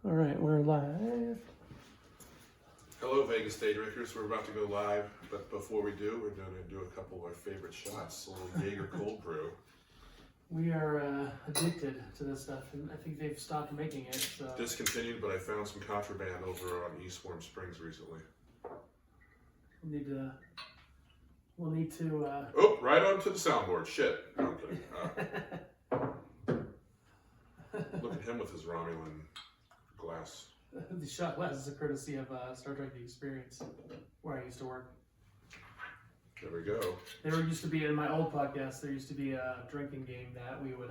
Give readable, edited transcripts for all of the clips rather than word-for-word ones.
All right, we're live. Hello, Vegas Day Drinkers. We're about to go live, but before we do, we're going to do a couple of our favorite shots. A little Jaeger cold brew. We are addicted to this stuff, and I think they've stopped making it. So. Discontinued, but I found some contraband over on East Warm Springs recently. We'll need to. Oh, right onto the soundboard. Shit. No, I'm kidding. Look at him with his Romulan glass. The shot glass is a courtesy of Star Trek The Experience, where I used to work. There we go. There used to be, in my old podcast, there used to be a drinking game that we would,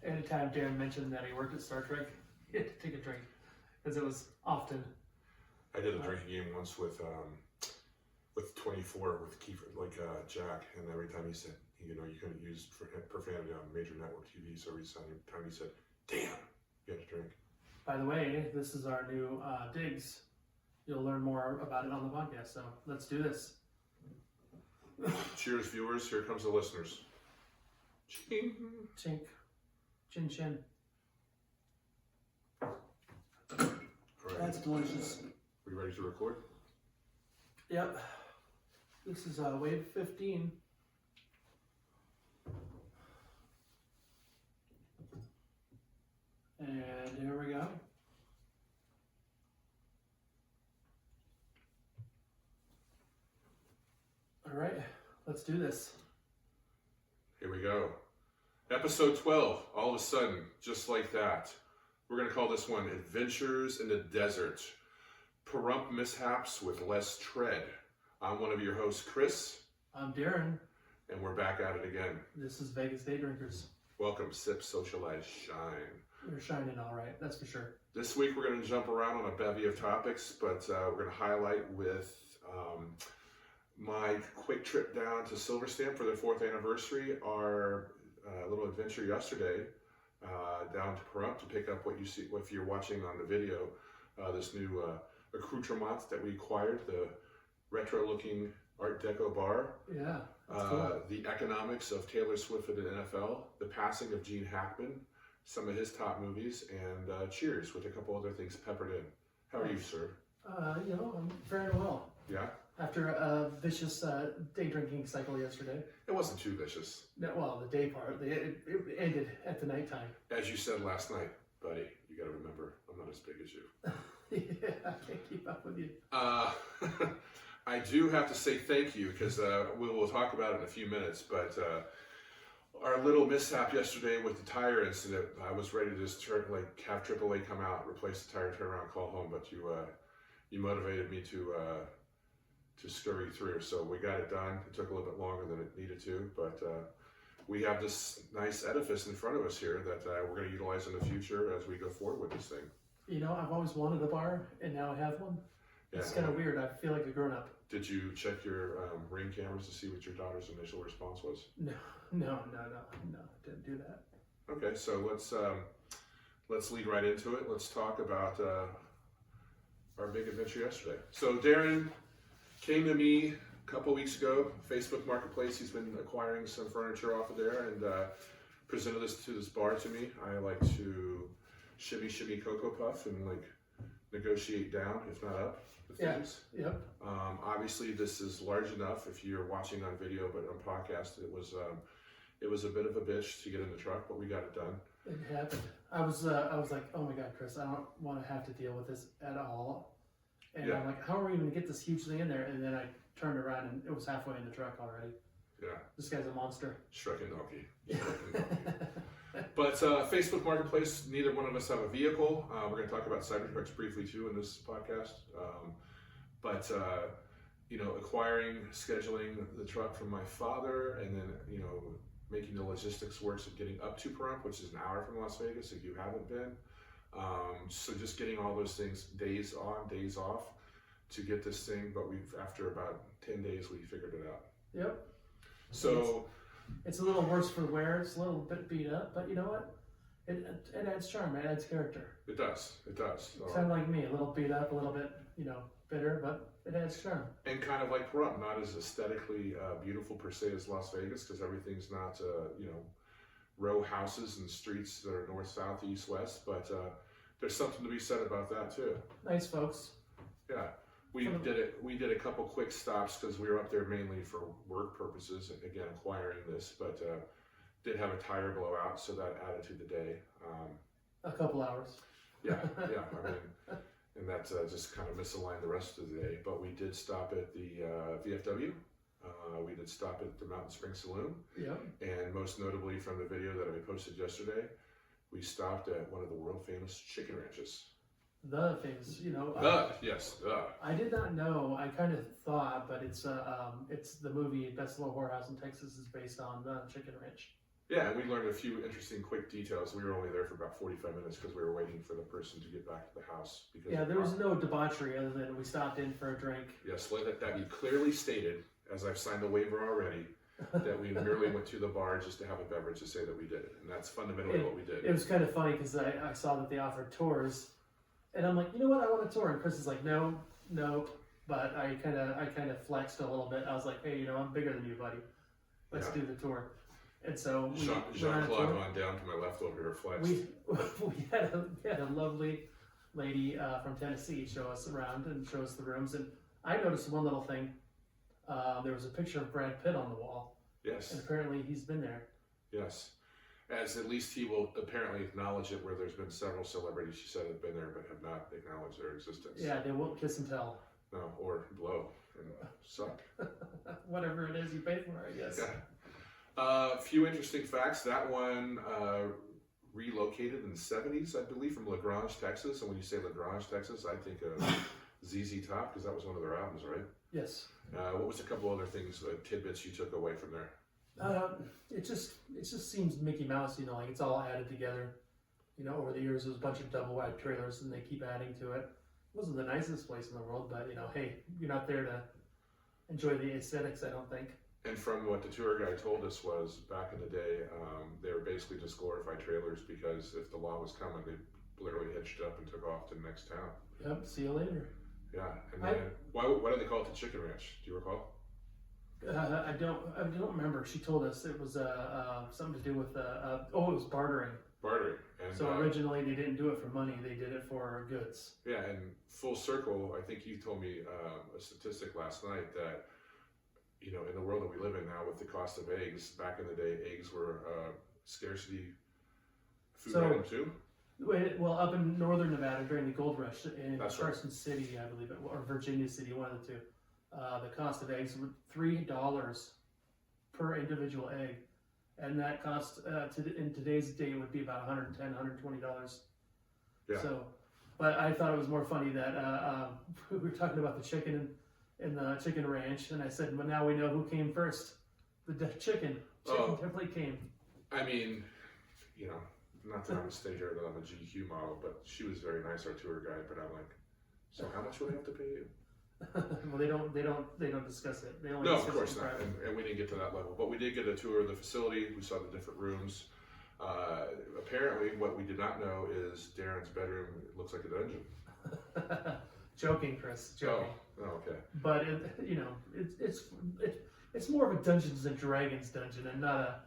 anytime Darren mentioned that he worked at Star Trek, he had to take a drink, because it was often. I did a drinking game once with 24 with Kiefer, Jack, and every time he said, you couldn't use profanity on major network TV, so every time he said, damn, you had to drink. By the way, this is our new digs. You'll learn more about it on the podcast, so let's do this. Cheers, viewers. Here comes the listeners. Ching. Chink. Chin chin. All right. That's delicious. We ready to record? Yep. This is wave 15. And here we go. All right, let's do this. Here we go. Episode 12, all of a sudden, just like that. We're going to call this one Adventures in the Desert. Pahrump Mishaps with Less Tread. I'm one of your hosts, Chris. I'm Darren. And we're back at it again. This is Vegas Day Drinkers. Welcome, sip, socialize, shine. You're shining all right, that's for sure. This week we're going to jump around on a bevy of topics, but we're going to highlight with my quick trip down to Silver Stamp for their 4th anniversary, our little adventure yesterday down to Pahrump to pick up what you see, if you're watching on the video, this new accoutrement that we acquired, the retro-looking Art Deco bar. Yeah, that's cool. The economics of Taylor Swift in the NFL, the passing of Gene Hackman, some of his top movies, and Cheers with a couple other things peppered in. How are you, sir? I'm faring well. Yeah? After a vicious day drinking cycle yesterday. It wasn't too vicious. No, well, the day part, it ended at the nighttime. As you said last night, buddy, you got to remember, I'm not as big as you. Yeah, I can't keep up with you. I do have to say thank you, because we will talk about it in a few minutes, but our little mishap yesterday with the tire incident, I was ready to just have AAA come out, replace the tire, turn around, call home, but you motivated me to scurry through. So we got it done. It took a little bit longer than it needed to, but we have this nice edifice in front of us here that we're going to utilize in the future as we go forward with this thing. I've always wanted a bar, and now I have one. Yeah, it's kind of weird. I feel like a grown-up. Did you check your Ring cameras to see what your daughter's initial response was? No, didn't do that. Okay, so let's lead right into it. Let's talk about our big adventure yesterday. So Darren came to me a couple weeks ago, Facebook Marketplace. He's been acquiring some furniture off of there, and presented this bar to me. I like to shimmy Cocoa Puff and negotiate down, if not up, with things. Yep. Obviously, this is large enough if you're watching on video, but on podcast, it was a bit of a bitch to get in the truck, but we got it done. It happened. I was like, oh my God, Chris, I don't want to have to deal with this at all. And I'm like, how are we going to get this huge thing in there? And then I turned around and it was halfway in the truck already. Yeah. This guy's a monster. Shrek and donkey. But Facebook Marketplace, neither one of us have a vehicle. We're going to talk about Cybertrucks briefly too in this podcast. But acquiring, scheduling the truck from my father, and then, making the logistics works of getting up to Pahrump, which is an hour from Las Vegas if you haven't been. So just getting all those things, days on, days off, to get this thing. But after about 10 days, we figured it out. Yep. So it's a little worse for wear. It's a little bit beat up, but you know what? It adds charm. It adds character. It does. So, kind of like me, a little beat up, a little bit, bitter, but it adds charm. And kind of like Pahrump, not as aesthetically beautiful per se as Las Vegas, because everything's not, row houses and streets that are north, south, east, west, but there's something to be said about that too. Nice folks. Yeah. We did a couple quick stops because we were up there mainly for work purposes, again, acquiring this, but did have a tire blowout, so that added to the day. A couple hours. Yeah. I mean, and that just kind of misaligned the rest of the day. But we did stop at the VFW. We did stop at the Mountain Spring Saloon. Yep. And most notably from the video that I posted yesterday, we stopped at one of the world famous chicken ranches. The famous, you know. I did not know. I kind of thought, but it's the movie Best Little Whorehouse in Texas is based on the chicken ranch. Yeah, and we learned a few interesting quick details. We were only there for about 45 minutes because we were waiting for the person to get back to the house. Because there was no debauchery other than we stopped in for a drink. Yes, let that be clearly stated, as I've signed the waiver already, that we merely went to the bar just to have a beverage to say that we did it. And that's fundamentally what we did. It was kind of funny because I saw that they offered tours. And I'm like, you know what? I want a tour. And Chris is like, no. But I kind of flexed a little bit. I was like, hey, you know, I'm bigger than you, buddy. Let's do the tour. And so Jean-Claude on down to my left over here, flex. We had a lovely lady from Tennessee show us around and show us the rooms. And I noticed one little thing. There was a picture of Brad Pitt on the wall. Yes. And apparently he's been there. Yes. As at least he will apparently acknowledge it, where there's been several celebrities she said have been there but have not acknowledged their existence. Yeah, they won't kiss and tell. No, or blow and suck. Whatever it is you pay for, I guess. Yeah. A few interesting facts. That one relocated in the 70s, I believe, from La Grange, Texas. And when you say La Grange, Texas, I think of ZZ Top, because that was one of their albums, right? Yes. What was a couple other things, tidbits you took away from there? It just seems Mickey Mouse, you know, like it's all added together. You know, over the years, there's a bunch of double wide trailers, and they keep adding to it. It wasn't the nicest place in the world, but you know, hey, you're not there to enjoy the aesthetics, I don't think. And from what the tour guide told us was, back in the day, they were basically just glorified trailers, because if the law was coming, they literally hitched up and took off to the next town. Yep, see you later. Yeah, and then, why do they call it the Chicken Ranch? Do you recall? I don't remember. She told us it was something to do with it was bartering. Bartering. And, so originally they didn't do it for money; they did it for goods. Yeah, and full circle. I think you told me a statistic last night that, you know, in the world that we live in now, with the cost of eggs, back in the day, eggs were scarcity food item too. Well, up in northern Nevada during the gold rush in That's Carson City, I believe it, or Virginia City, one of the two. The cost of eggs were $3 per individual egg, and that cost in today's day would be about $110, $120. Yeah. So, but I thought it was more funny that we were talking about the chicken in the chicken ranch, and I said, well, now we know who came first. The chicken. Chicken definitely came. I mean, you know, not that I'm a state here that I'm a GQ model, but she was very nice, our tour guide. But I'm like, so how much will they have to pay you? Well, they don't discuss it. They only no, discuss of course it not, and we didn't get to that level. But we did get a tour of the facility. We saw the different rooms. Apparently, what we did not know is Darren's bedroom looks like a dungeon. Joking, Chris. Joking. Oh, okay. But it's more of a Dungeons and Dragons dungeon, and not a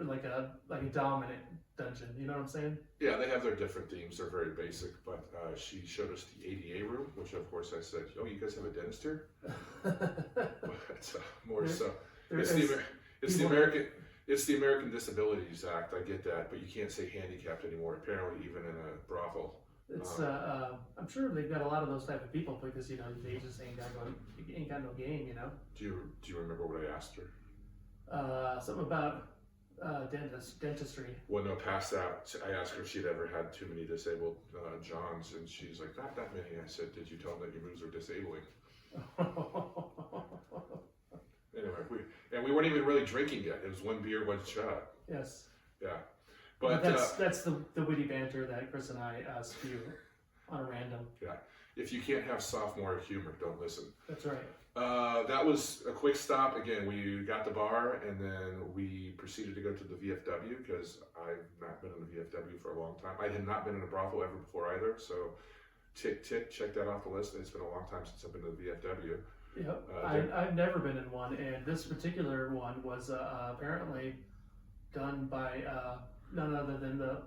like a dominant dungeon. You know what I'm saying? Yeah, they have their different themes. They're very basic. But she showed us the ADA room, which of course I said, "Oh, you guys have a dentist here?" But more so, it's the American Disabilities Act. I get that, but you can't say handicapped anymore. Apparently, even in a brothel. It's I'm sure they've got a lot of those type of people, because you know they just ain't got no game, you know. Do you remember what I asked her? Something about dentistry. Well, no, past that, I asked her if she'd ever had too many disabled Johns, and she's like, not that many. I said, did you tell them that your moves are disabling? Anyway, we weren't even really drinking yet. It was one beer, one shot. Yes. Yeah. But that's the witty banter that Chris and I spew on a random. Yeah. If you can't have sophomore humor, don't listen. That's right. That was a quick stop. Again, we got the bar, and then we proceeded to go to the VFW, because I've not been in the VFW for a long time. I had not been in a brothel ever before either, so tick, check that off the list. It's been a long time since I've been to the VFW. Yep. I've never been in one, and this particular one was apparently done by none other than the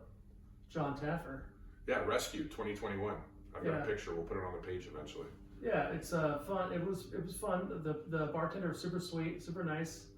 John Taffer. Yeah, Rescue 2021. I've got Yeah. a picture. We'll put it on the page eventually. Yeah, it's fun. It was fun. The bartender was super sweet, super nice.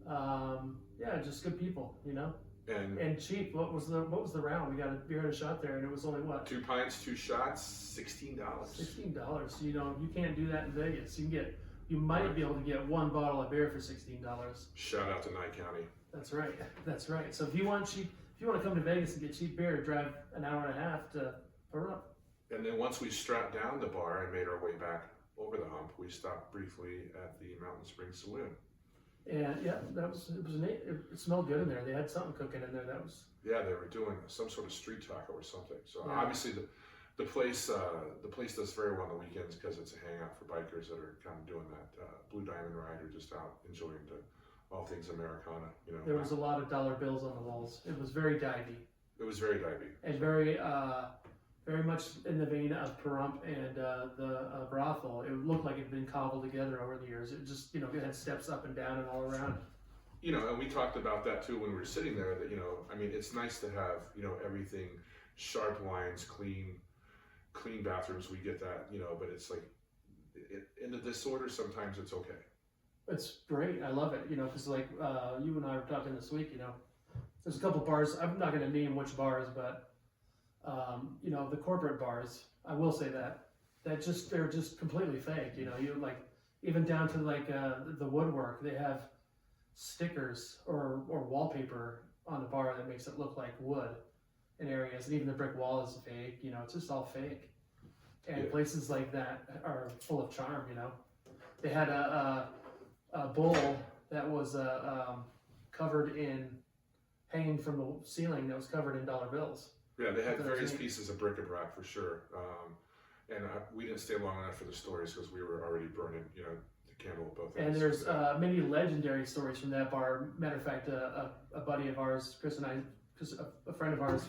Yeah, just good people, you know. And cheap. What was the round? We got a beer and a shot there, and it was only what? 2 pints, 2 shots, $16. $16. You know, you can't do that in Vegas. You might be able to get one bottle of beer for $16. Shout out to Nye County. That's right. That's right. So if you want to come to Vegas and get cheap beer, drive an hour and a half to Pahrump. And then once we strapped down the bar and made our way back over the hump, we stopped briefly at the Mountain Springs Saloon. And yeah, it was neat. It smelled good in there. They had something cooking in there. Yeah, they were doing some sort of street taco or something. So yeah. Obviously the place does very well on the weekends because it's a hangout for bikers that are kind of doing that Blue Diamond ride or just out enjoying all things Americana. You know, There was a lot of dollar bills on the walls. It was very divey. It was very divey. And very much in the vein of Pahrump and the brothel. It looked like it had been cobbled together over the years. It just, you know, it had steps up and down and all around. You know, and we talked about that too when we were sitting there, that, you know, I mean, it's nice to have, you know, everything, sharp lines, clean bathrooms. We get that, you know, but it's like, in the disorder, sometimes it's okay. It's great. I love it, you know, because like you and I were talking this week, you know, there's a couple bars. I'm not going to name which bars, but you know, the corporate bars, I will say they're just completely fake. You know, you like even down to like the woodwork. They have stickers or wallpaper on the bar that makes it look like wood in areas, and even the brick wall is fake. You know, it's just all fake. And Yeah. places like that are full of charm. You know, they had a bowl that was covered in hanging from the ceiling that was covered in dollar bills. Yeah, they had various pieces of bric-a-brac for sure. And we didn't stay long enough for the stories because we were already burning, you know, the candle at both ends. And there's many legendary stories from that bar. Matter of fact, a buddy of ours, Chris and I, a friend of ours,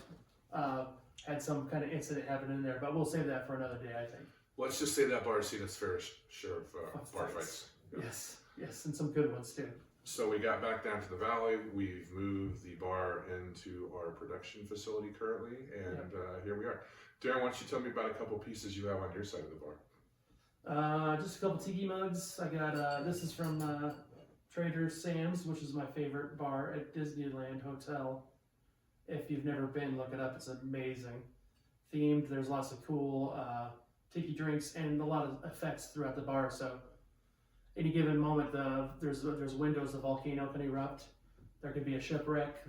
had some kind of incident happen in there. But we'll save that for another day, I think. Let's just say that bar has seen its fair share of bar fights. Yeah. Yes, and some good ones too. So we got back down to the valley. We've moved the bar into our production facility currently, and here we are. Darren, why don't you tell me about a couple pieces you have on your side of the bar? Just a couple tiki mugs. I got this is from Trader Sam's, which is my favorite bar at Disneyland Hotel. If you've never been, look it up. It's amazing. Themed. There's lots of cool tiki drinks and a lot of effects throughout the bar. So any given moment, there's windows. The volcano can erupt. There could be a shipwreck.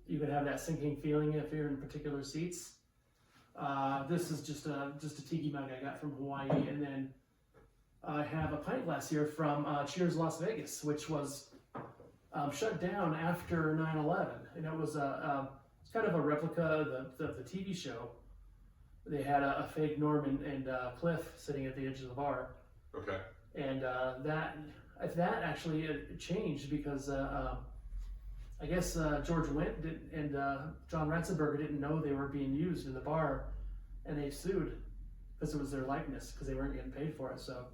You could have that sinking feeling if you're in particular seats. This is just a tiki mug I got from Hawaii, and then I have a pint glass here from Cheers Las Vegas, which was shut down after 9/11, and it was it's kind of a replica of the TV show. They had a fake Norman and Cliff sitting at the edge of the bar. Okay. And that actually changed because I guess George Wendt and John Ratzenberger didn't know they were being used in the bar, and they sued because it was their likeness because they weren't getting paid for it. So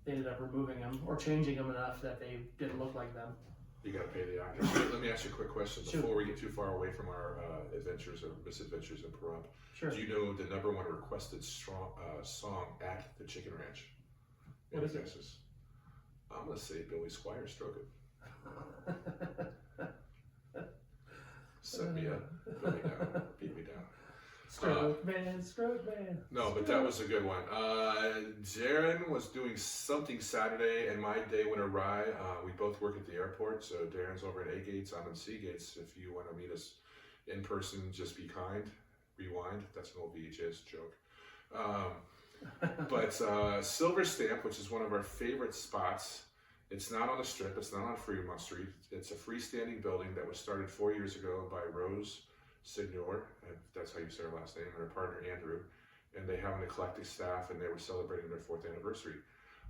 they ended up removing them or changing them enough that they didn't look like them. You got to pay the actors. Let me ask you a quick question before Sure. we get too far away from our adventures or misadventures in Pahrump. Sure. Do you know the #1 requested song at the Chicken Ranch? What is it? Guesses? I'm going to say Billy Squire, Stroke It. Set me up, put me down, beat me down. Stroke man. No, but that was a good one. Darren was doing something Saturday, and my day went awry. We both work at the airport, so Darren's over at A Gates, I'm in C Gates. If you want to meet us in person, just be kind. Rewind. That's an old VHS joke. But Silver Stamp, which is one of our favorite spots. It's not on the Strip. It's not on Fremont Street. It's a freestanding building that was started 4 years ago by Rose Signor, if that's how you say her last name, and her partner Andrew. And they have an eclectic staff, and they were celebrating their 4th anniversary.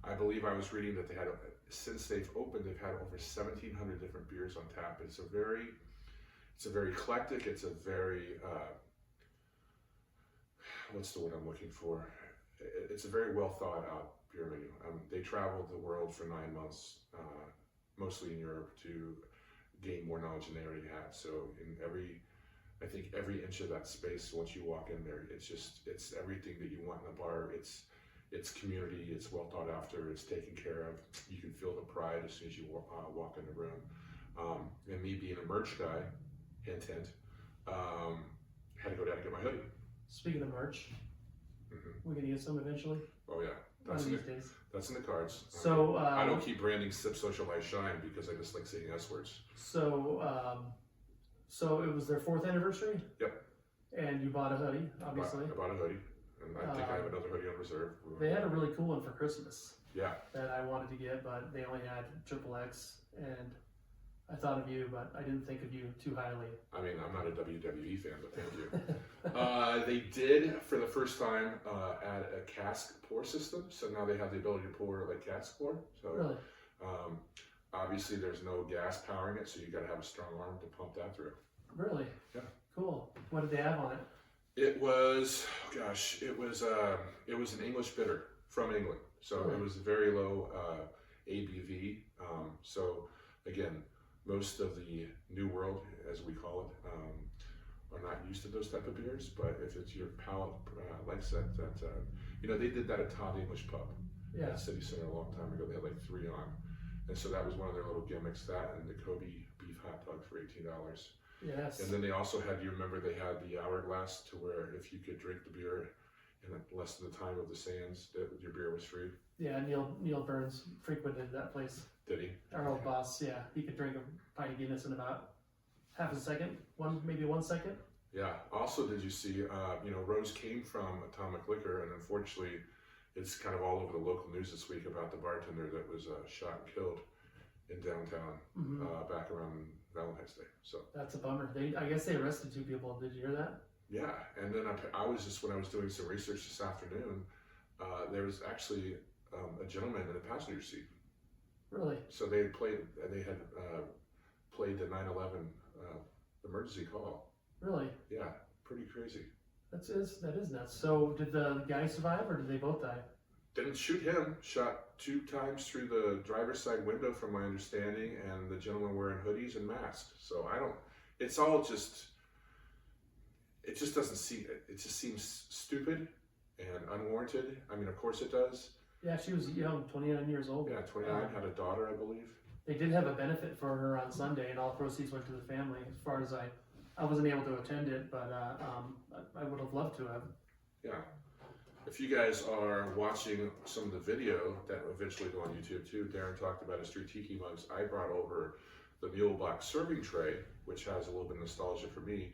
I believe I was reading that they had, since they've opened, they've had over 1,700 different beers on tap. It's a very eclectic. It's a very what's the word I'm looking for? It's a very well thought out beer menu. They traveled the world for 9 months, mostly in Europe, to gain more knowledge than they already had. So in every I think every inch of that space, once you walk in there, it's everything that you want in a bar. It's community, it's well thought after, it's taken care of. You can feel the pride as soon as you walk in the room. And me being a merch guy, hint, hint, had to go down and get my hoodie. Speaking of merch, Mm-hmm. we're gonna get some eventually. Oh yeah, One of these days. that's in the cards. So I don't keep branding Sip Socialize Shine because I just like saying S words. So it was their 4th anniversary. Yep. And you bought a hoodie, obviously. I bought a hoodie, and I think I have another hoodie on reserve. They had a really cool one for Christmas. Yeah. That I wanted to get, but they only had XXX, and I thought of you, but I didn't think of you too highly. I mean, I'm not a WWE fan, but thank you. They did, for the first time, add a cask pour system, so now they have the ability to pour like cask pour. So, Really? Obviously, there's no gas powering it, so you got to have a strong arm to pump that through. Really? Yeah. Cool. What did they have on it? It was, it was an English bitter from England, so Really? it was very low ABV. So again, most of the New World, as we call it, are not used to those type of beers. But if it's your palate likes that, they did that at Todd English Pub at City Center a long time ago. They had like 3 on, and so that was one of their little gimmicks. That and the Kobe beef hot dog for $18. Yes. And then they also had, you remember they had the hourglass to where if you could drink the beer in less than the time of the sands, your beer was free. Yeah, Neil Burns frequented that place. Did he? Our old boss, yeah. He could drink a pint of Guinness in about half a second, maybe 1 second. Yeah. Also, did you see, Rose came from Atomic Liquor, and unfortunately, it's kind of all over the local news this week about the bartender that was shot and killed in downtown back around Valentine's Day. So that's a bummer. I guess they arrested 2 people. Did you hear that? Yeah, and then I was just, when I was doing some research this afternoon, there was actually a gentleman in the passenger seat. Really? So they had played the 9/11 emergency call. Really? Yeah, pretty crazy. That is nuts. So did the guy survive, or did they both die? Didn't shoot him. Shot 2 times through the driver's side window, from my understanding, and the gentleman wearing hoodies and masks. So it's all just. It just doesn't seem. It just seems stupid and unwarranted. I mean, of course it does. Yeah, she was young, 29 years old. Yeah, 29. Had a daughter, I believe. They did have a benefit for her on Sunday, and all proceeds went to the family. As far as I wasn't able to attend it, but I would have loved to have. Yeah. If you guys are watching some of the video that will eventually go on YouTube too, Darren talked about his 3 tiki mugs. I brought over the Mulebach serving tray, which has a little bit of nostalgia for me.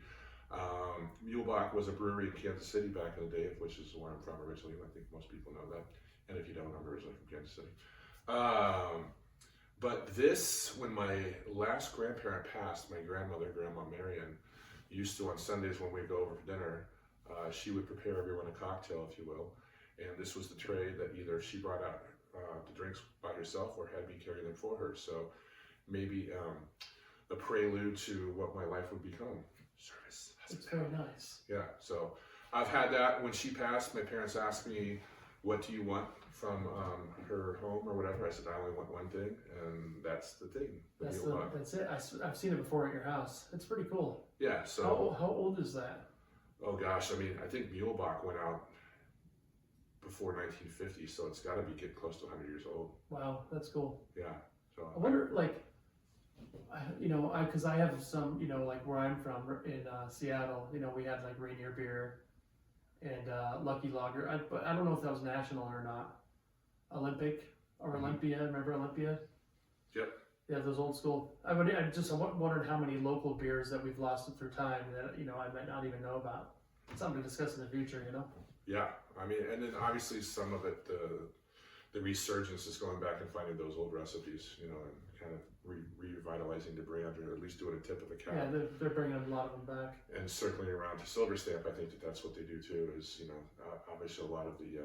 Mulebach was a brewery in Kansas City back in the day, which is where I'm from originally. I think most people know that. And if you don't, I'm originally from Kansas City. But this, when my last grandparent passed, my Grandma Marion, used to, on Sundays when we'd go over for dinner, she would prepare everyone a cocktail, if you will. And this was the tray that either she brought out the drinks by herself or had me carry them for her. So maybe a prelude to what my life would become. Service. It's very nice. Yeah, so I've had that. When she passed, my parents asked me, what do you want from her home or whatever? I said, I only want one thing, and that's the thing. That's it. I've seen it before at your house. It's pretty cool. Yeah, so. How old is that? Oh gosh, I mean, I think Mulebach went out before 1950, so it's got to be getting close to 100 years old. Wow, that's cool. Yeah. So I wonder, because I have some, like where I'm from in Seattle, we had like Rainier Beer and Lucky Lager. But I don't know if that was national or not. Olympic or Olympia. Remember Olympia? Yep. Yeah, those old school. I wondered how many local beers that we've lost through time that I might not even know about. Something to discuss in the future, Yeah, I mean, and then obviously some of it, the resurgence is going back and finding those old recipes, and kind of revitalizing the brand, or at least doing a tip of the cap. Yeah, they're bringing a lot of them back. And circling around to Silver Stamp, I think that's what they do too. Is obviously a lot of the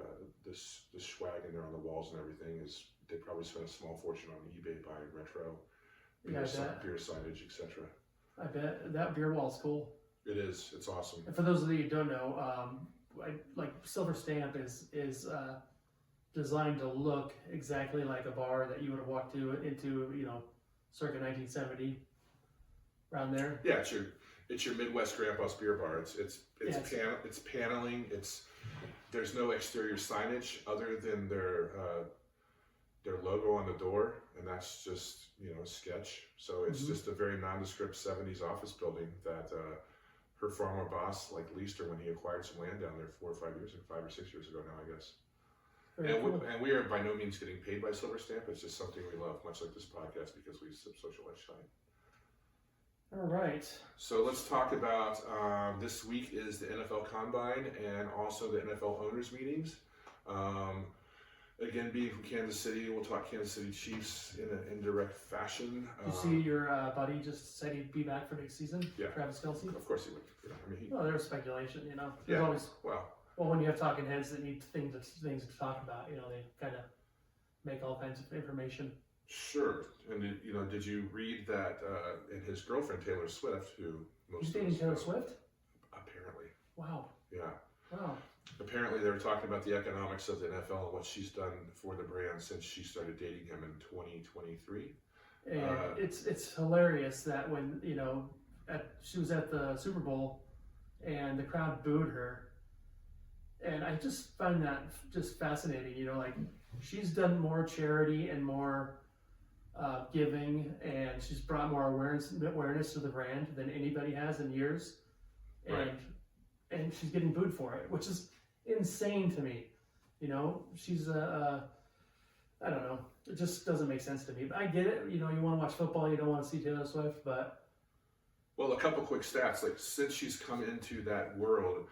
swag in there on the walls and everything is. They probably spent a small fortune on eBay buying retro beer signage, etc. I bet that beer wall's cool. It is. It's awesome. And for those of you who don't know, Silver Stamp is designed to look exactly like a bar that you would have walked into, circa 1970, around there. Yeah, it's It's your Midwest Grandpa's beer bar. It's paneling. There's no exterior signage other than their logo on the door, and that's just a sketch. So it's just a very nondescript 70s office building that her former boss leased her when he acquired some land down there 5 or 6 years ago now, I guess. And we are by no means getting paid by Silver Stamp. It's just something we love, much like this podcast, because we socialize shine. All right. So let's talk about this week is the NFL Combine and also the NFL owners meetings. Again, being from Kansas City, we'll talk Kansas City Chiefs in an indirect fashion. Did you see your buddy just said he'd be back for next season? Yeah. Travis Kelce? Of course he would. Yeah, I mean, Well, there's speculation, There's always... Well, when you have talking heads that need things to talk about, they kind of make all kinds of information. Sure. And did you read that? And his girlfriend Taylor Swift, who He's dating Taylor Swift? Apparently. Wow. Yeah. Wow. Apparently, they were talking about the economics of the NFL and what she's done for the brand since she started dating him in 2023. And it's hilarious that when she was at the Super Bowl and the crowd booed her, and I just find that just fascinating. She's done more charity and more giving, and she's brought more awareness to the brand than anybody has in years, and she's getting booed for it, which is insane to me. She's I don't know. It just doesn't make sense to me. But I get it. You want to watch football, you don't want to see Taylor Swift, but... Well, a couple quick stats. Since she's come into that world,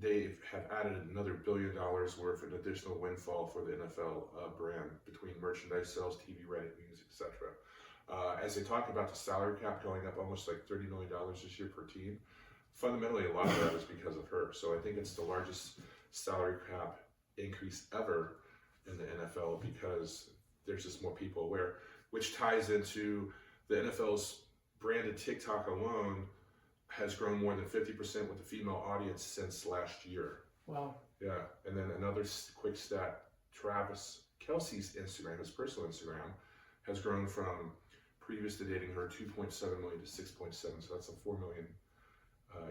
they have added another $1 billion worth of additional windfall for the NFL brand between merchandise sales, TV ratings, etc. As they talk about the salary cap going up almost $30 million this year per team, fundamentally a lot of that is because of her. So I think it's the largest salary cap increase ever in the NFL because there's just more people aware, which ties into the NFL's branded TikTok alone has grown more than 50% with the female audience since last year. Wow. Yeah. And then another quick stat, Travis Kelce's Instagram, his personal Instagram, has grown from previous to dating her 2.7 million to 6.7. So that's a 4 million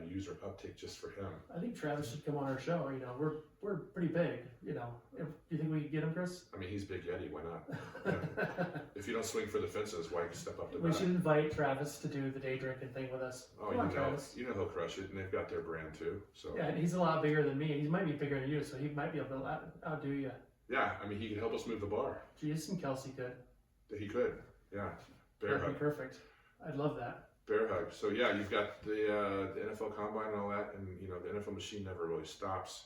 user uptick just for him. I think Travis should come on our show. We're pretty big. Do you think we could get him, Chris? I mean, he's Big Yeti. Why not? Yeah. If you don't swing for the fences, why step up to We should invite Travis to do the day drinking thing with us. Oh, Travis. He'll crush it, and they've got their brand too. So yeah, and he's a lot bigger than me. He might be bigger than you, so he might be able to outdo you. Yeah, I mean, he could help us move the bar. Jason Kelce could. He could. Yeah. That'd be perfect. I'd love that. Bear hug. So yeah, you've got the NFL Combine and all that, and the NFL machine never really stops.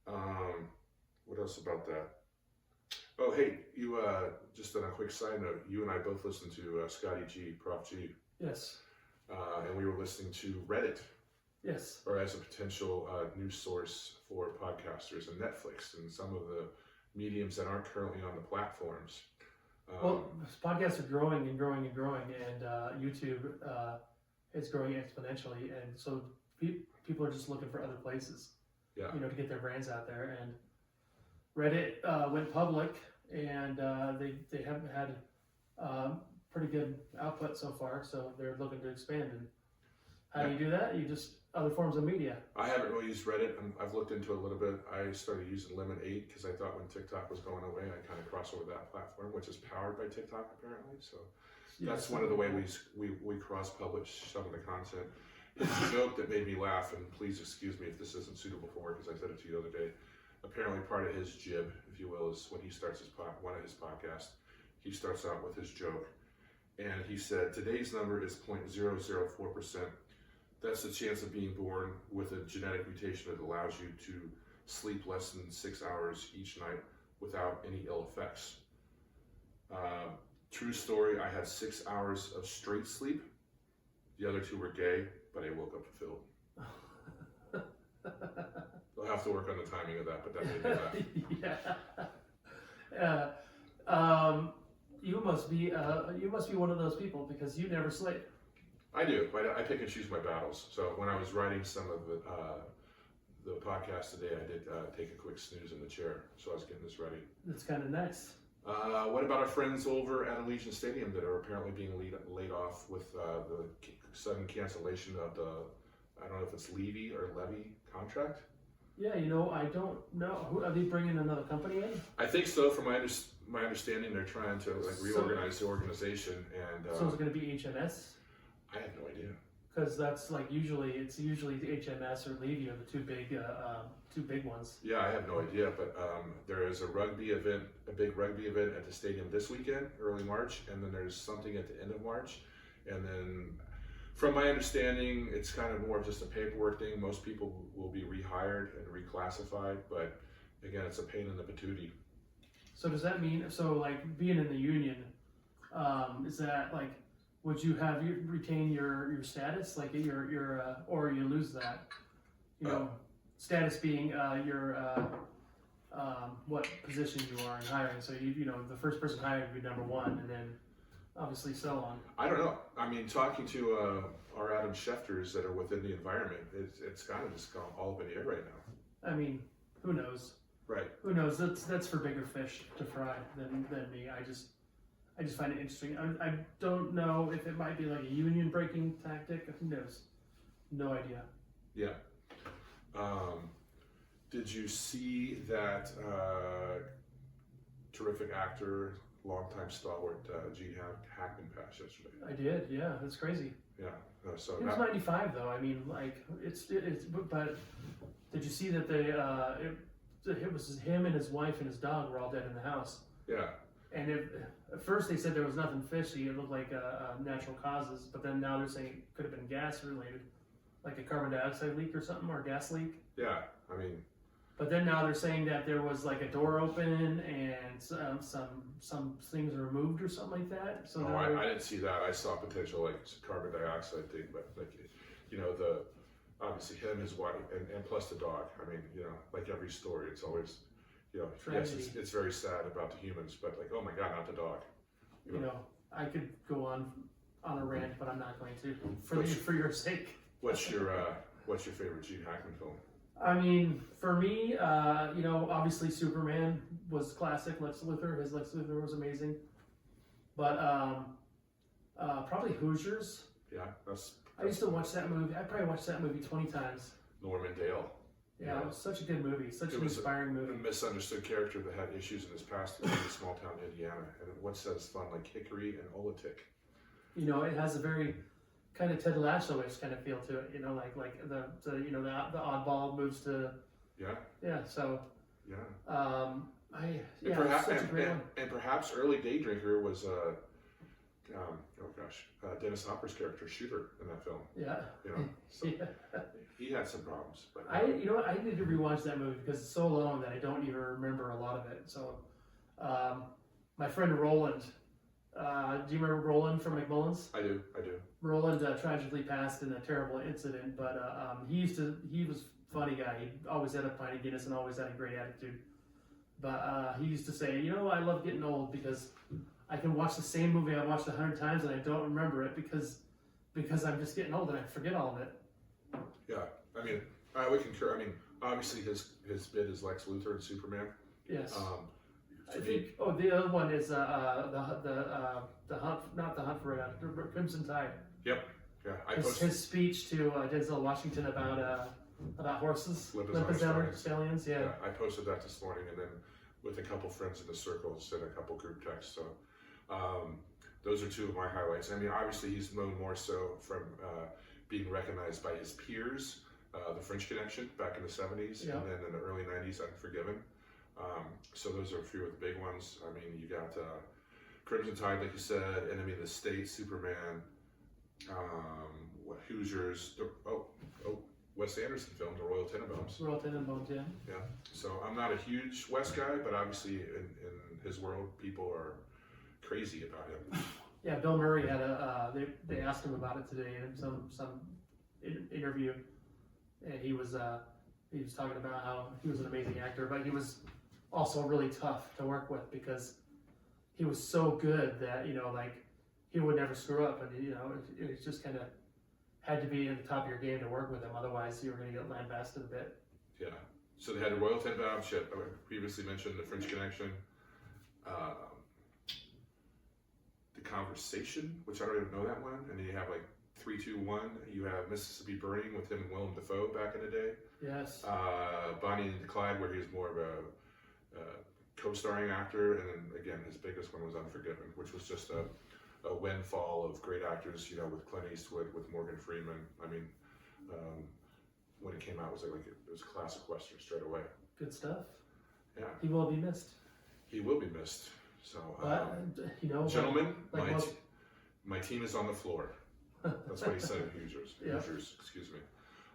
What else about that? Oh, hey, you just on a quick side note, you and I both listened to Scotty G, Prof G. Yes. And we were listening to Reddit. Yes. Or as a potential news source for podcasters and Netflix and some of the mediums that aren't currently on the platforms. Well, podcasts are growing and growing and growing, and YouTube is growing exponentially, and so people are just looking for other places, to get their brands out there. And Reddit went public, and they haven't had pretty good output so far, so they're looking to expand. And how do you do that? You just other forms of media. I haven't really used Reddit. I've looked into it a little bit. I started using Lemon 8 because I thought when TikTok was going away, I kind of crossed over that platform, which is powered by TikTok apparently. So that's one of the ways we cross-publish some of the content. It's a joke that made me laugh, and please excuse me if this isn't suitable for work, because I said it to you the other day. Apparently part of his jib, if you will, is when he starts one of his podcasts, he starts out with his joke. And he said, today's number is 0.004%. That's the chance of being born with a genetic mutation that allows you to sleep less than 6 hours each night without any ill effects. True story, I had 6 hours of straight sleep. The other 2 were gay, but I woke up fulfilled. I'll have to work on the timing of that, but that made me laugh. Yeah. You must be one of those people because you never sleep. I do, but I pick and choose my battles. So when I was writing some of the podcast today, I did take a quick snooze in the chair, so I was getting this ready. That's kind of nice. What about our friends over at Allegiant Stadium that are apparently being laid off with the sudden cancellation of the, I don't know if it's Levy contract. Yeah, I don't know. Are they bringing another company in? I think so. From my understanding, they're trying to reorganize the organization, and so is it going to be HMS? I have no idea. Because that's usually the HMS or Levy are the two big ones. Yeah, I have no idea, but there is a big rugby event at the stadium this weekend, early March, and then there's something at the end of March, and then from my understanding, it's kind of more of just a paperwork thing. Most people will be rehired and reclassified, but again, it's a pain in the patootie. So does that mean, being in the union, is that would you retain your status, or you lose that? Status being what position you are in hiring. So the first person hired would be number one, and then obviously so on. I don't know. I mean, talking to our Adam Schefters that are within the environment, it's kind of just gone all up in the air right now. I mean, who knows? Right. Who knows? That's for bigger fish to fry than me. I just find it interesting. I don't know if it might be like a union breaking tactic. Who knows? No idea. Yeah. Did you see that terrific actor, longtime stalwart Gene Hackman passed yesterday? I did. Yeah, that's crazy. Yeah. So he was 95 though. I mean, it's. But did you see that it was him and his wife and his dog were all dead in the house? Yeah. And at first they said there was nothing fishy. It looked like natural causes, but then now they're saying it could have been gas related, like a carbon dioxide leak or something, or a gas leak. Yeah. I mean. But then now they're saying that there was like a door open and some things removed or something like that. So I didn't see that. I saw potential carbon dioxide thing, but the obviously him, his wife, and plus the dog. I mean, like every story, it's always yes, it's very sad about the humans, but oh my God, not the dog. I could go on a rant, but I'm not going to for your sake. What's your favorite Gene Hackman film? I mean, for me, obviously Superman was classic. Lex Luthor, his Lex Luthor was amazing. But probably Hoosiers. Yeah, I used to watch that movie. I probably watched that movie 20 times. Norman Dale. Yeah, it was such a good movie, such an inspiring movie. A misunderstood character that had issues in his past in a small town Indiana, and what says fun like Hickory and Olatic. It has a very kind of Ted Lasso-ish kind of feel to it. Like the oddball moves to. Yeah. So. Yeah. Such a great one. And perhaps early day drinker was Dennis Hopper's character Shooter in that film. Yeah. So he had some problems. But I need to rewatch that movie because it's so long that I don't even remember a lot of it. So, my friend Roland, do you remember Roland from McMullen's? I do. Roland tragically passed in a terrible incident, but he was a funny guy. He always had a pint of Guinness and always had a great attitude. But he used to say, I love getting old because I can watch the same movie I watched 100 times and I don't remember it because I'm just getting old and I forget all of it. Yeah, I mean, I would concur. I mean, obviously his bit is Lex Luthor and Superman. Yes. I think. Oh, the other one is the hunt, not the Hunt for Crimson Tide. Yep. Yeah. His speech to Denzel Washington about horses, Limp Stallions. Yeah. I posted that this morning, and then with a couple friends in the circle, sent a couple group texts. So those are two of my highlights. I mean, obviously he's known more so from being recognized by his peers, the French Connection back in the 70s, and then in the early 90s, Unforgiven. So those are a few of the big ones. I mean, you got Crimson Tide, like you said, Enemy of the State, Superman, Hoosiers, Wes Anderson film, The Royal Tenenbaums. Royal Tenenbaums, yeah. Yeah. So I'm not a huge Wes guy, but obviously in his world, people are crazy about him. Yeah, Bill Murray had they asked him about it today in some interview, and he was talking about how he was an amazing actor, but he was also really tough to work with because he was so good that he would never screw up, and it just kind of had to be at the top of your game to work with him. Otherwise, you were going to get lambasted a bit. Yeah. So they had the Royal Tenenbaums. I previously mentioned the French Connection, The Conversation, which I don't even know that one, and then you have 3, 2, 1. You have Mississippi Burning with him and Willem Dafoe back in the day. Yes. Bonnie and Clyde, where he was more of a co-starring actor, and then again his biggest one was Unforgiven, which was just a windfall of great actors, with Clint Eastwood, with Morgan Freeman. I mean, when it came out, it was a classic Western straight away. Good stuff. Yeah. He will be missed. He will be missed. So, gentlemen, my team is on the floor. That's what he said in Hoosiers. Yeah. Hoosiers, excuse me.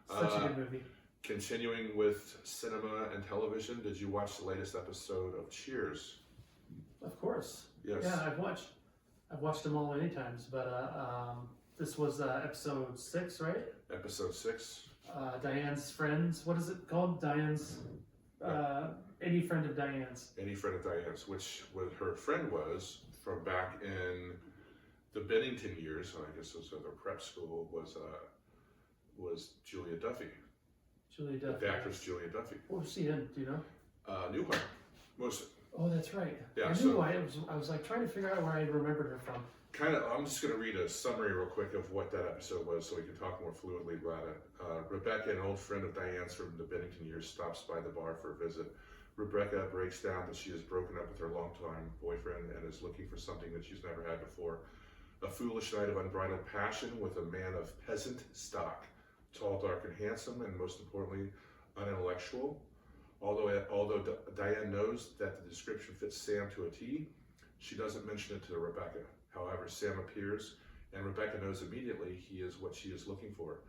Such a good movie. Continuing with cinema and television, did you watch the latest episode of Cheers? Of course. Yes. Yeah, I've watched them all many times, but this was episode 6, right? Episode 6. Diane's friends. What is it called? Diane's. Any friend of Diane's. Any friend of Diane's, which her friend was from back in the Bennington years. So I guess it was the prep school. Was Julia Duffy. Julia Duffy. The actress Julia Duffy. What was she in? Do you know? Newhart. Was. Oh, that's right. Yeah, I knew I was like trying to figure out where I remembered her from. I'm just going to read a summary real quick of what that episode was so we can talk more fluidly about it. Rebecca, an old friend of Diane's from the Bennington years, stops by the bar for a visit. Rebecca breaks down that she has broken up with her longtime boyfriend and is looking for something that she's never had before. A foolish night of unbridled passion with a man of peasant stock, tall, dark, and handsome, and most importantly, unintellectual. Although Diane knows that the description fits Sam to a T, she doesn't mention it to Rebecca. However, Sam appears, and Rebecca knows immediately he is what she is looking for.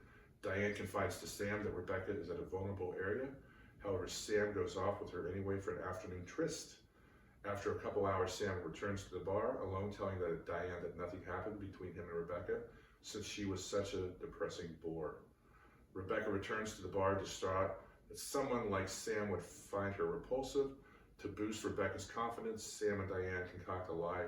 Diane confides to Sam that Rebecca is at a vulnerable area. However, Sam goes off with her anyway for an afternoon tryst. After a couple hours, Sam returns to the bar, alone, telling Diane that nothing happened between him and Rebecca, since she was such a depressing bore. Rebecca returns to the bar distraught that someone like Sam would find her repulsive. To boost Rebecca's confidence, Sam and Diane concoct a lie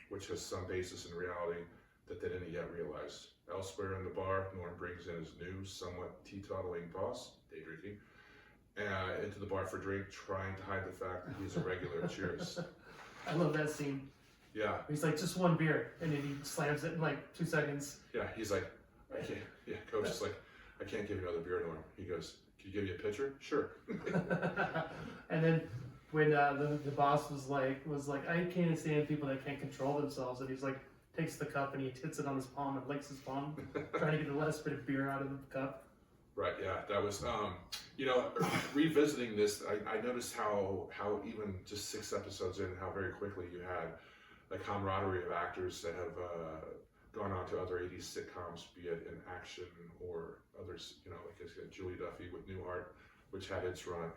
which has some basis in reality that they didn't yet realize. Elsewhere in the bar, Norm brings in his new, somewhat teetotaling boss, day drinking, into the bar for a drink, trying to hide the fact that he's a regular at Cheers. I love that scene. Yeah. He's like, just one beer, and then he slams it in like 2 seconds. Yeah, he's like, I can't. Yeah, coach is like, I can't give you another beer, Norm. He goes, can you give me a pitcher? Sure. And then when the boss was like, I can't stand people that can't control themselves, and he's like, takes the cup and he hits it on his palm and licks his palm, trying to get the last bit of beer out of the cup. Right, yeah, that was, revisiting this, I noticed how even just 6 episodes in, how very quickly you had a camaraderie of actors that have gone on to other 80s sitcoms, be it in action or others, like I said, Julie Duffy with Newhart, which had its run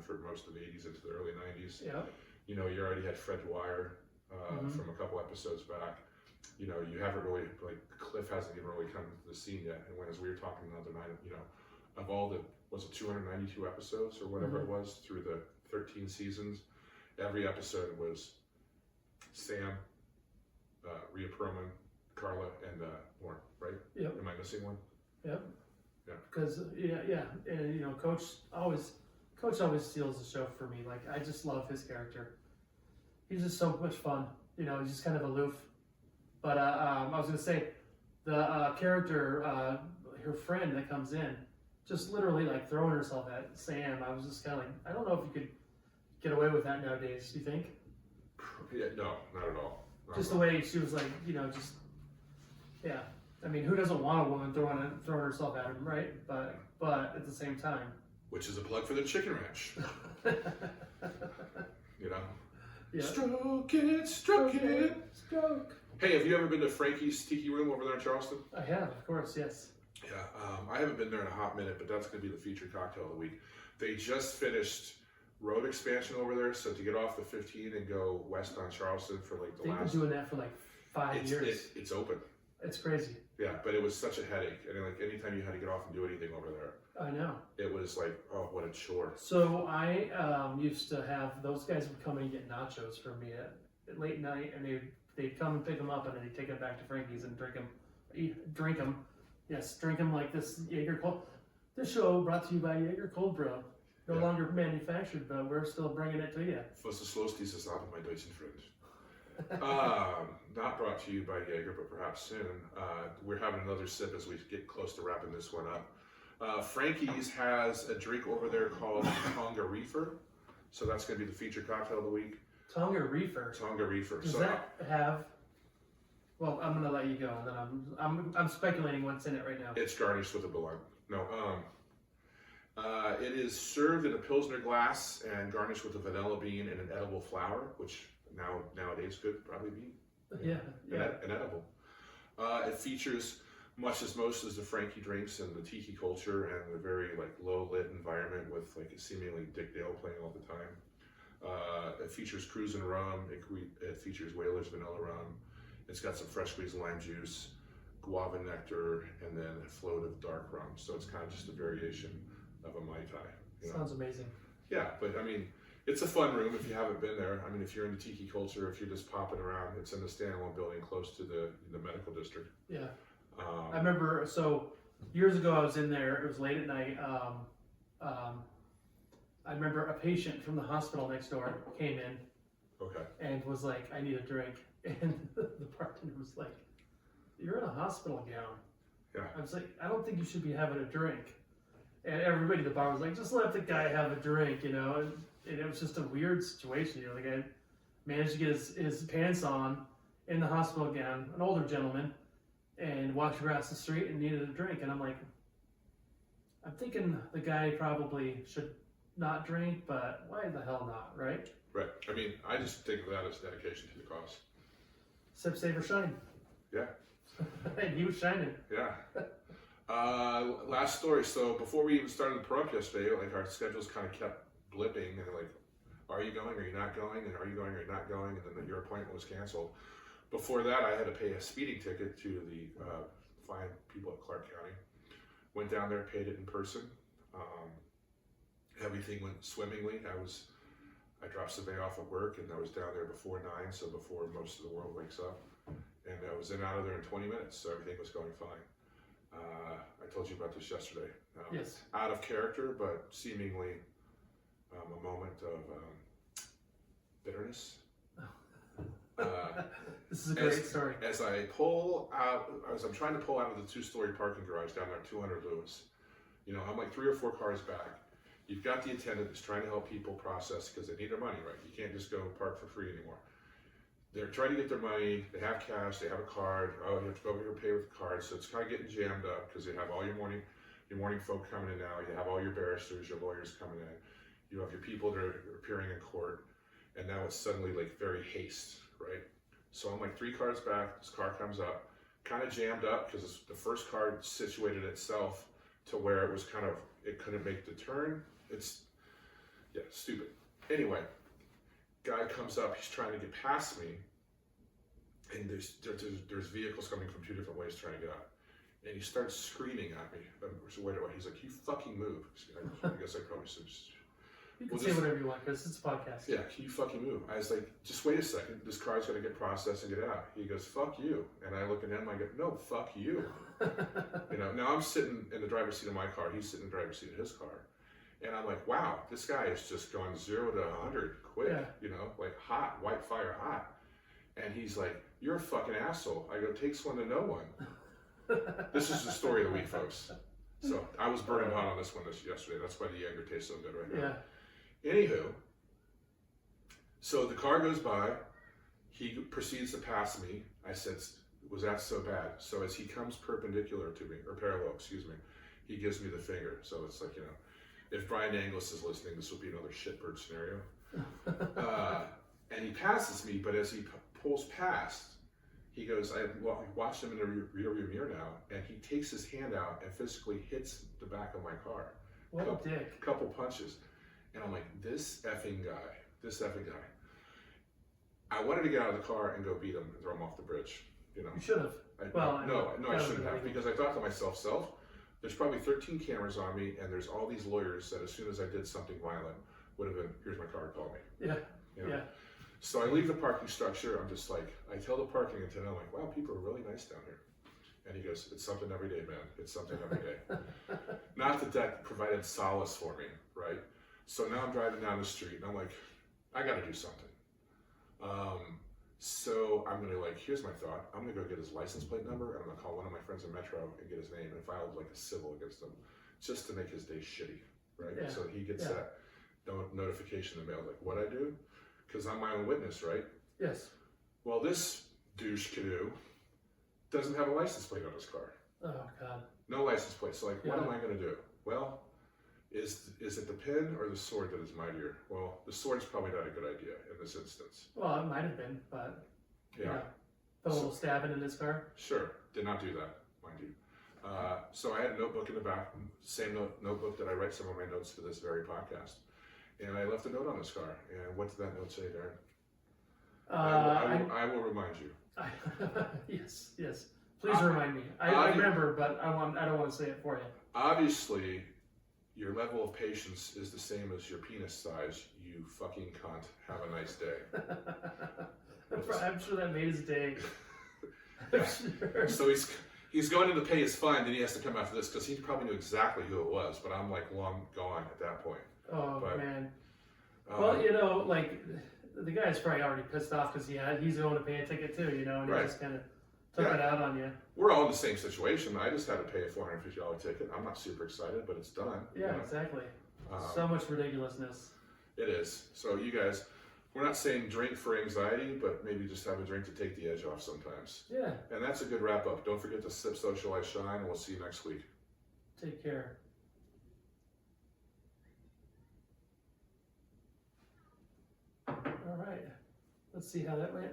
for most of the 80s into the early 90s. Yeah. You already had Fred Dwyer from a couple episodes back. You haven't really, Cliff hasn't even really come to the scene yet. And as we were talking the other night, of all the, was it 292 episodes or whatever it was through the 13 seasons, every episode was Sam, Rhea Perlman, Carla, and Warren, right? Yep. Am I missing one? Yep. Yeah. Because and Coach always steals the show for me. Like, I just love his character. He's just so much fun. He's just kind of aloof. But I was gonna say, the character, her friend that comes in, just literally like throwing herself at Sam. I was just kind of like, I don't know if you could get away with that nowadays. Do you think? Yeah, no, not at all. Just the way she was like, yeah. I mean, who doesn't want a woman throwing herself at him, right? But at the same time, which is a plug for the Chicken Ranch. Yeah. Stroke it. Stroke. Hey, have you ever been to Frankie's Tiki Room over there in Charleston? I have, of course, yes. Yeah, I haven't been there in a hot minute, but that's going to be the featured cocktail of the week. They just finished road expansion over there, so to get off the 15 and go west on Charleston for like They've been doing that for like 5 years. It's open. It's crazy. Yeah, but it was such a headache, and like anytime you had to get off and do anything over there, I know. it was like, oh, what a chore. So I used to have those guys would come in and get nachos for me at late night, and they'd come and pick them up, and then they'd take them back to Frankie's and drink them. Yes, drink them like this Jaeger Cold. This show brought to you by Jaeger Cold Brew. No longer manufactured, but we're still bringing it to you. Was das los, dieses Abend, mein deutschen Freund? Not brought to you by Jaeger, but perhaps soon. We're having another sip as we get close to wrapping this one up. Frankie's has a drink over there called Tonga Reefer. So that's going to be the featured cocktail of the week. Tonga Reefer. Tonga Reefer. Does that have? Well, I'm gonna let you go, and then I'm speculating what's in it right now. It's garnished with a bouillon. No. It is served in a Pilsner glass and garnished with a vanilla bean and an edible flower, which nowadays could probably be an edible. It features much as most as the Frankie drinks and the tiki culture and the very like low lit environment with like seemingly Dick Dale playing all the time. It features cruisin' rum. It features Whaler's vanilla rum. It's got some fresh squeezed lime juice, guava nectar, and then a float of dark rum. So it's kind of just a variation of a Mai Tai. You know? Sounds amazing. Yeah, but I mean, it's a fun room if you haven't been there. I mean, if you're into tiki culture, if you're just popping around, it's in the standalone building close to the medical district. Yeah. I remember, so years ago I was in there, it was late at night. I remember a patient from the hospital next door came in and was like, I need a drink. And the bartender was like, you're in a hospital gown. Yeah. I was like, I don't think you should be having a drink. And everybody at the bar was like, just let the guy have a drink, you know? And it was just a weird situation. You know, the guy managed to get his pants on in the hospital gown, an older gentleman, and walked across the street and needed a drink. And I'm like, I'm thinking the guy probably should not drink, but why the hell not, right? Right. I mean, I just think of that as dedication to the cause. Sip, save, or shine. Yeah. And he was shining. Yeah. Last story. So before we even started the Pahrump yesterday, like our schedules kind of kept blipping and like, are you going? Are you not going? And are you going? Are you not going? And then your appointment was canceled. Before that, I had to pay a speeding ticket to the fine people at Clark County. Went down there, paid it in person. Everything went swimmingly. I dropped Survey off at work and I was down there before 9, so before most of the world wakes up. And I was in out of there in 20 minutes, so everything was going fine. I told you about this yesterday. Yes. Out of character, but seemingly a moment of bitterness. This is a great story. As I'm trying to pull out of the 2-story parking garage down there at 200 Lewis, you know, I'm like 3 or 4 cars back. You've got the attendant that's trying to help people process because they need their money, right? You can't just go park for free anymore. They're trying to get their money. They have cash. They have a card. Oh, you have to go over here and pay with the card. So it's kind of getting jammed up because you have all your morning folk coming in now. You have all your barristers, your lawyers coming in. You have your people that are appearing in court. And now it's suddenly like very haste, right? So I'm like 3 cars back. This car comes up, kind of jammed up because the first car situated itself to where it was it couldn't make the turn. It's, yeah, stupid. Anyway, guy comes up, he's trying to get past me, and there's vehicles coming from 2 different ways trying to get out. And he starts screaming at me. He's like, you fucking move. I guess I probably should. You can say whatever you want because it's a podcast. Yeah, can you fucking move? I was like, just wait a second. This car's going to get processed and get out. He goes, fuck you. And I look at him, I go, no, fuck you. You know, now I'm sitting in the driver's seat of my car. He's sitting in the driver's seat of his car. And I'm like, wow, this guy is just going 0 to 100 quick, you know, like hot, white fire hot. And he's like, you're a fucking asshole. I go, takes one to know one. This is the story of the week, folks. So I was burning hot on this one yesterday. That's why the Jaeger tastes so good right now. Yeah. Anywho, so the car goes by. He proceeds to pass me. I said, was that so bad? So as he comes perpendicular to me, or parallel, excuse me, he gives me the finger. So it's like, you know, if Brian Anglis is listening, this will be another shitbird scenario. And he passes me, but as he pulls past, he goes, I watched him in the rearview mirror now, and he takes his hand out and physically hits the back of my car. What a dick. Couple punches. And I'm like, this effing guy. I wanted to get out of the car and go beat him and throw him off the bridge. You know. You should have. No, I shouldn't have, because I thought to myself, there's probably 13 cameras on me, and there's all these lawyers that as soon as I did something violent would have been, here's my car, call me. Yeah. You know? Yeah. So I leave the parking structure. I'm just like, I tell the parking attendant, I'm like, wow, people are really nice down here. And he goes, it's something every day, man. It's something every day. Not that provided solace for me, right? So now I'm driving down the street, and I'm like, I got to do something. So I'm gonna here's my thought. I'm gonna go get his license plate number, and I'm gonna call one of my friends in Metro and get his name and file like a civil against him, just to make his day shitty, right? Yeah. So he gets that notification in the mail, like what I do, because I'm my own witness, right? Yes. Well, this douche canoe doesn't have a license plate on his car. Oh God. No license plate. So what am I gonna do? Well, is it the pen or the sword that is mightier? Well, the sword is probably not a good idea in this instance. Well, it might have been, but Yeah. Put a little stabbing in his car. Sure. Did not do that, mind you. So I had a notebook in the back, same notebook that I write some of my notes for this very podcast. And I left a note on his car. And what did that note say, Darren? I will remind you. Yes. Please remind me. I remember, but I don't want to say it for you. Obviously, your level of patience is the same as your penis size. You fucking cunt. Have a nice day. I'm sure that made his day. Sure. So he's going in to pay his fine, then he has to come after this because he probably knew exactly who it was, but I'm long gone at that point. Oh, man. Well, the guy's probably already pissed off because he's going to pay a ticket too, and he just kind of took it out on you. We're all in the same situation. I just had to pay a $450 ticket. I'm not super excited, but it's done. Yeah, exactly. So much ridiculousness. It is. So you guys, we're not saying drink for anxiety, but maybe just have a drink to take the edge off sometimes. Yeah. And that's a good wrap up. Don't forget to sip, socialize, shine, and we'll see you next week. Take care. All right. Let's see how that went.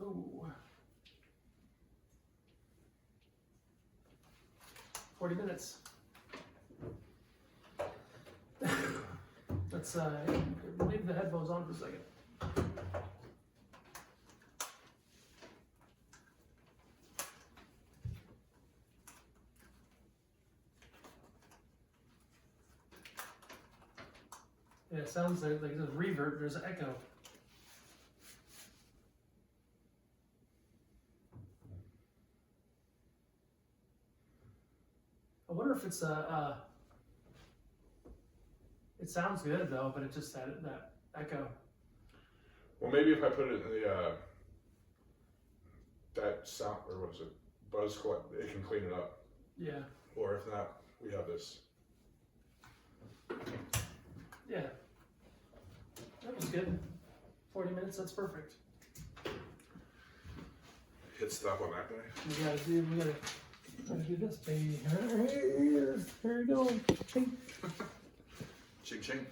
Oh. 40 minutes. Let's leave the headphones on for a second. Yeah, it sounds like there's a reverb, there's an echo. I wonder if it's it sounds good though, but it just had that echo. Well, maybe if I put it in the that sound, or what is it, buzz cut, it can clean it up. Yeah. Or if not, we have this. Yeah. That was good. 40 minutes, that's perfect. Hit stop on that guy. We gotta do this, baby. Here we go. Ching ching.